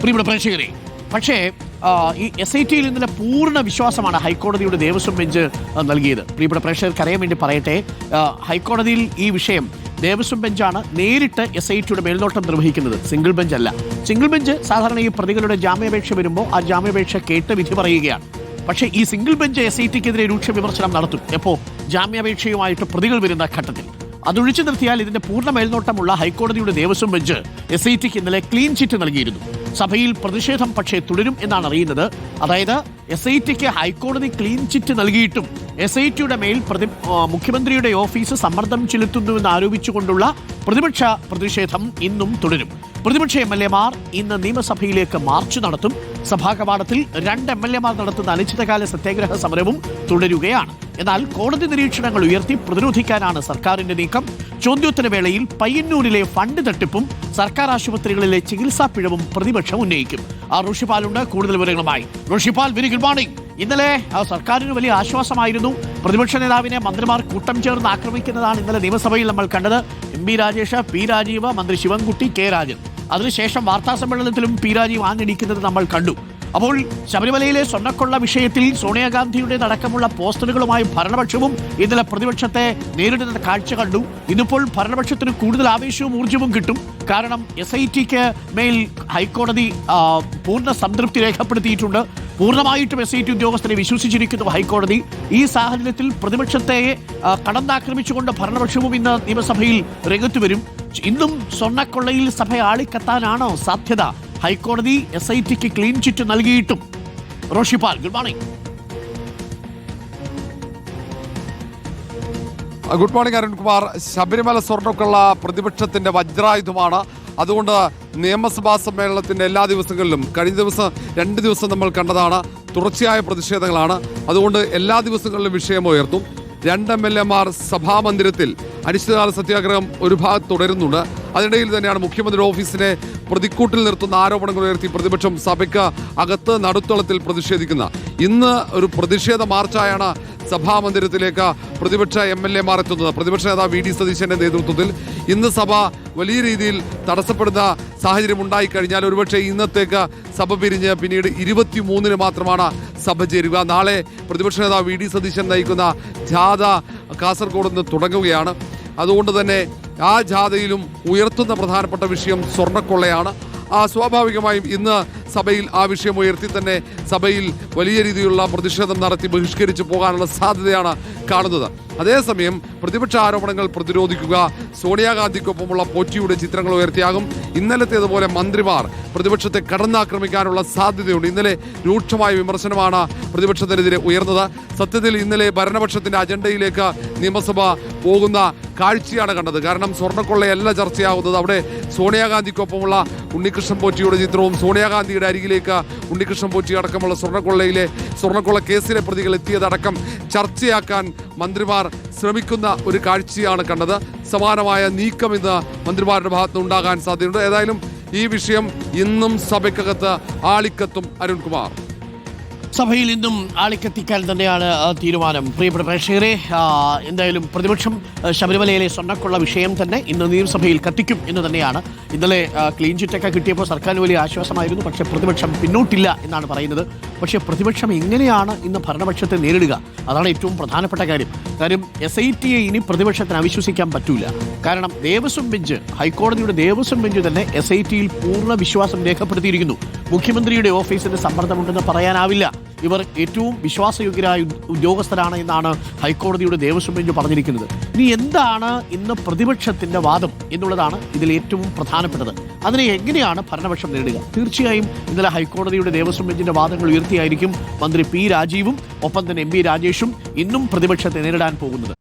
പ്രിയപ്പെട്ട പ്രേക്ഷകരെ, പക്ഷേ ഈ SIT-യിൽ ഇന്നലെ പൂർണ്ണ വിശ്വാസമാണ് ഹൈക്കോടതിയുടെ ദേവസ്വം ബെഞ്ച് നൽകിയത്. പ്രിയപ്പെട്ട പ്രേക്ഷകർക്ക് അറിയാൻ വേണ്ടി പറയട്ടെ, ഹൈക്കോടതിയിൽ ഈ വിഷയം ദേവസ്വം ബെഞ്ചാണ് നേരിട്ട് SIT-യുടെ മേൽനോട്ടം നിർവഹിക്കുന്നത്, സിംഗിൾ ബെഞ്ച് അല്ല. സിംഗിൾ ബെഞ്ച് സാധാരണ ഈ പ്രതികളുടെ ജാമ്യാപേക്ഷ വരുമ്പോൾ ആ ജാമ്യാപേക്ഷ കേട്ട് വിധി പറയുകയാണ്. പക്ഷേ ഈ സിംഗിൾ ബെഞ്ച് SIT-ക്കെതിരെ രൂക്ഷ വിമർശനം നടത്തും എപ്പോൾ ജാമ്യാപേക്ഷയുമായിട്ട് പ്രതികൾ വരുന്ന ഘട്ടത്തിൽ. അതൊഴിച്ചു നിർത്തിയാൽ ഇതിന്റെ പൂർണ്ണ മേൽനോട്ടമുള്ള ഹൈക്കോടതിയുടെ ദേവസ്വം ബെഞ്ച് SIT-ക്ക് ഇന്നലെ ക്ലീൻ ചിറ്റ് നൽകിയിരുന്നു. സഭയിൽ പ്രതിഷേധം പക്ഷേ തുടരും എന്നാണ് അറിയുന്നത്. അതായത് SIT-ക്ക് ഹൈക്കോടതി ക്ലീൻ ചിറ്റ് നൽകിയിട്ടും SIT-യുടെ മേൽ മുഖ്യമന്ത്രിയുടെ ഓഫീസ് സമ്മർദ്ദം ചെലുത്തുന്നുവെന്ന് ആരോപിച്ചുകൊണ്ടുള്ള പ്രതിപക്ഷ പ്രതിഷേധം ഇന്നും തുടരും. പ്രതിപക്ഷ MLA-മാർ ഇന്ന് നിയമസഭയിലേക്ക് മാർച്ച് നടത്തും. സഭാ കവാടത്തിൽ 2 MLA-മാർ നടത്തുന്ന അനിശ്ചിതകാല സത്യാഗ്രഹ സമരവും തുടരുകയാണ്. എന്നാൽ കോടതി നിരീക്ഷണങ്ങൾ ഉയർത്തി പ്രതിരോധിക്കാനാണ് സർക്കാരിന്റെ നീക്കം. ചോദ്യോത്തര വേളയിൽ പയ്യന്നൂരിലെ ഫണ്ട് തട്ടിപ്പും സർക്കാർ ആശുപത്രികളിലെ ചികിത്സാ പിഴവും പ്രതിപക്ഷം ഉന്നയിക്കും. ഋഷിപാലുണ്ട് കൂടുതൽ വിവരങ്ങളുമായി. Rishipal, very good morning. ഇന്നലെ സർക്കാരിന് വലിയ ആശ്വാസമായിരുന്നു. പ്രതിപക്ഷ നേതാവിനെ മന്ത്രിമാർ കൂട്ടം ചേർന്ന് ആക്രമിക്കുന്നതാണ് ഇന്നലെ നിയമസഭയിൽ നമ്മൾ കണ്ടത്. MP രാജേഷ്, P രാജീവ്, മന്ത്രി ശിവൻകുട്ടി, K രാജൻ. അതിനുശേഷം വാർത്താ സമ്മേളനത്തിലും P രാജീവ് ആഞ്ഞടിക്കുന്നത് നമ്മൾ കണ്ടു. അപ്പോൾ ശബരിമലയിലെ സ്വർണ്ണക്കൊള്ള വിഷയത്തിൽ സോണിയാഗാന്ധിയുടെ അടക്കമുള്ള പോസ്റ്ററുകളുമായി ഭരണപക്ഷവും ഇന്നലെ പ്രതിപക്ഷത്തെ നേരിടുന്ന കാഴ്ച കണ്ടു. ഇന്നിപ്പോൾ ഭരണപക്ഷത്തിന് കൂടുതൽ ആവേശവും ഊർജ്ജവും കിട്ടും. കാരണം SIT-ക്ക് മേൽ ഹൈക്കോടതി പൂർണ്ണ സംതൃപ്തി രേഖപ്പെടുത്തിയിട്ടുണ്ട്. പൂർണ്ണമായിട്ടും SIT ഉദ്യോഗസ്ഥരെ വിശ്വസിച്ചിരിക്കുന്നു ഹൈക്കോടതി. ഈ സാഹചര്യത്തിൽ പ്രതിപക്ഷത്തെ കടന്നാക്രമിച്ചുകൊണ്ട് ഭരണപക്ഷവും ഇന്ന് നിയമസഭയിൽ രംഗത്ത് വരും. ഇന്നും സ്വർണ്ണക്കൊള്ളയിൽ സഭ ആളിക്കത്താനാണോ സാധ്യത? ഹൈക്കോടതി SIT-ക്ക് ക്ലീൻ ചിറ്റ് നൽകിയിട്ടും. Roshipal, good morning. Good morning Arunkumar. Sabarimala സ്വർണ്ണക്കൊള്ള പ്രതിപക്ഷത്തിന്റെ വജ്രായുധമാണ്. അതുകൊണ്ട് നിയമസഭാ സമ്മേളനത്തിന്റെ എല്ലാ ദിവസങ്ങളിലും കഴിഞ്ഞ ദിവസം 2 ദിവസം നമ്മൾ കണ്ടതാണ്, തുടർച്ചയായ പ്രതിഷേധങ്ങളാണ്. അതുകൊണ്ട് എല്ലാ ദിവസങ്ങളിലും വിഷയം ഉയർത്തും. 2 MLA-മാർ സഭാമന്ദിരത്തിൽ അനിശ്ചിതകാല സത്യാഗ്രഹം ഒരു ഭാഗത്ത് തുടരുന്നുണ്ട്. അതിനിടയിൽ തന്നെയാണ് മുഖ്യമന്ത്രിയുടെ ഓഫീസിനെ പ്രതിക്കൂട്ടിൽ നിർത്തുന്ന ആരോപണങ്ങൾ ഉയർത്തി പ്രതിപക്ഷം സഭയ്ക്ക് അകത്ത് നടുത്തളത്തിൽ പ്രതിഷേധിക്കുന്നത്. ഇന്ന് ഒരു പ്രതിഷേധ മാർച്ചായാണ് സഭാമന്ദിരത്തിലേക്ക് പ്രതിപക്ഷ MLA-മാർ എത്തുന്നത്. പ്രതിപക്ഷ നേതാവ് VD സതീശന്റെ നേതൃത്വത്തിൽ ഇന്ന് സഭ വലിയ രീതിയിൽ തടസ്സപ്പെടുന്ന സാഹചര്യം ഉണ്ടായിക്കഴിഞ്ഞാൽ ഒരുപക്ഷെ ഇന്നത്തേക്ക് സഭ പിരിഞ്ഞ് പിന്നീട് 23-ന് മാത്രമാണ് സഭ ചേരുക. നാളെ പ്രതിപക്ഷ നേതാവ് VD സതീശൻ നയിക്കുന്ന ജാഥ കാസർഗോഡ് നിന്ന് തുടങ്ങുകയാണ്. അതുകൊണ്ട് തന്നെ ആ ജാഥയിലും ഉയർത്തുന്ന പ്രധാനപ്പെട്ട വിഷയം സ്വർണ്ണക്കൊള്ളയാണ്. സ്വാഭാവികമായും ഇന്ന് സഭയിൽ ആ വിഷയം ഉയർത്തി തന്നെ സഭയിൽ വലിയ രീതിയിലുള്ള പ്രതിഷേധം നടത്തി ബഹിഷ്കരിച്ച് പോകാനുള്ള സാധ്യതയാണ് കാണുന്നത്. അതേസമയം പ്രതിപക്ഷ ആരോപണങ്ങൾ പ്രതിരോധിക്കുക, സോണിയാഗാന്ധിക്കൊപ്പമുള്ള പോറ്റിയുടെ ചിത്രങ്ങൾ ഉയർത്തിയാകും. ഇന്നലത്തേതുപോലെ മന്ത്രിമാർ പ്രതിപക്ഷത്തെ കടന്നാക്രമിക്കാനുള്ള സാധ്യതയുണ്ട്. ഇന്നലെ രൂക്ഷമായ വിമർശനമാണ് പ്രതിപക്ഷത്തിനെതിരെ ഉയർന്നത്. സത്യത്തിൽ ഇന്നലെ ഭരണപക്ഷത്തിന്റെ അജണ്ടയിലേക്ക് നിയമസഭ പോകുന്ന കാഴ്ചയാണ് കണ്ടത്. കാരണം സ്വർണ്ണക്കൊള്ളയല്ല ചർച്ചയാകുന്നത്. അവിടെ സോണിയാഗാന്ധിക്കൊപ്പമുള്ള ഉണ്ണികൃഷ്ണൻ പോറ്റിയുടെ ചിത്രവും സോണിയാഗാന്ധിയുടെ അരികിലേക്ക് ഉണ്ണികൃഷ്ണൻ പോറ്റി അടക്കമുള്ള സ്വർണ്ണക്കൊള്ള കേസിലെ പ്രതികൾ എത്തിയതടക്കം ചർച്ചയാക്കാൻ മന്ത്രിമാർ ശ്രമിക്കുന്ന ഒരു കാഴ്ചയാണ് കണ്ടത്. സമാനമായ നീക്കം ഇന്ന് മന്ത്രിമാരുടെ ഭാഗത്ത് ഉണ്ടാകാൻ സാധ്യതയുണ്ട്. ഏതായാലും ഈ വിഷയം ഇന്നും സഭയ്ക്കകത്ത് ആളിക്കത്തും. അരുൺകുമാർ, സഭയിൽ ഇന്നും ആളിക്കത്തിക്കാൻ തന്നെയാണ് തീരുമാനം. പ്രിയപ്പെട്ട പ്രേക്ഷകരെ, എന്തായാലും പ്രതിപക്ഷം ശബരിമലയിലെ സ്വർണ്ണക്കൊള്ള വിഷയം തന്നെ ഇന്ന് നിയമസഭയിൽ കത്തിക്കും എന്ന് തന്നെയാണ്. ഇന്നലെ ക്ലീൻ ചിറ്റൊക്കെ കിട്ടിയപ്പോൾ സർക്കാരിന് വലിയ ആശ്വാസമായിരുന്നു. പക്ഷേ പ്രതിപക്ഷം പിന്നോട്ടില്ല എന്നാണ് പറയുന്നത്. പക്ഷേ പ്രതിപക്ഷം എങ്ങനെയാണ് ഇന്ന് ഭരണപക്ഷത്തെ നേരിടുക? അതാണ് ഏറ്റവും പ്രധാനപ്പെട്ട കാര്യം. SIT-യെ ഇനി പ്രതിപക്ഷത്തിന് അവിശ്വസിക്കാൻ പറ്റൂല. കാരണം ദേവസ്വം ബെഞ്ച്, ഹൈക്കോടതിയുടെ ദേവസ്വം ബെഞ്ച് തന്നെ SIT-യിൽ പൂർണ്ണ വിശ്വാസം രേഖപ്പെടുത്തിയിരിക്കുന്നു. മുഖ്യമന്ത്രിയുടെ ഓഫീസിന് സമ്മർദ്ദമുണ്ടെന്ന് പറയാനാവില്ല. ഇവർ ഏറ്റവും വിശ്വാസയോഗ്യരായ ഉദ്യോഗസ്ഥരാണ് എന്നാണ് ഹൈക്കോടതിയുടെ ദേവസ്വം ബെഞ്ച് പറഞ്ഞിരിക്കുന്നത്. ഇനി എന്താണ് ഇന്ന് പ്രതിപക്ഷത്തിന്റെ വാദം എന്നുള്ളതാണ് ഇതിൽ ഏറ്റവും പ്രധാനപ്പെട്ടത്. അതിനെ എങ്ങനെയാണ് ഭരണപക്ഷം നേരിടുക? തീർച്ചയായും ഇന്നലെ ഹൈക്കോടതിയുടെ ദേവസ്വം ബെഞ്ചിന്റെ വാദങ്ങൾ ഉയർത്തിയായിരിക്കും മന്ത്രി P രാജീവും ഒപ്പം തന്നെ MP രാജേഷും ഇന്നും പ്രതിപക്ഷത്തെ നേരിടാൻ പോകുന്നത്.